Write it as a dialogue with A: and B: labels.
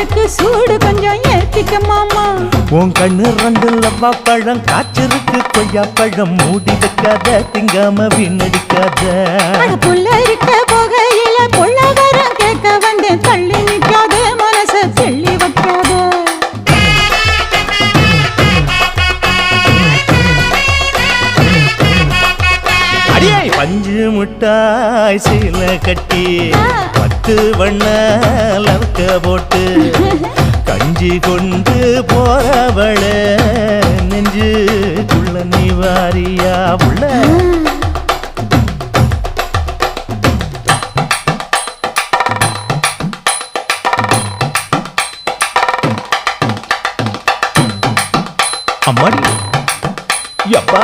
A: இருக்கு சூடு கொஞ்சம் ஏத்திக்க மாமா.
B: உன் கண்ணு ரெண்டு லவ்வா பழம் காய்ச்சிருக்கு கொய்யா பழம் மூடி வைக்காத திங்காம வீணடிக்காத.
A: புள்ள இருக்க போகையில புள்ள வரம் கேட்க வந்தேன் தள்ளி நிக்காத மனச தெள்ளி வைக்காத.
B: அடியே பஞ்சு முட்டாய் சீல கட்டி 10 வண்ண லவக்க போட்டு கஞ்சி கொண்டு போறவள நெஞ்சுக்குள்ள நீ வாரியா உள்ள. அம்மாடி யப்பா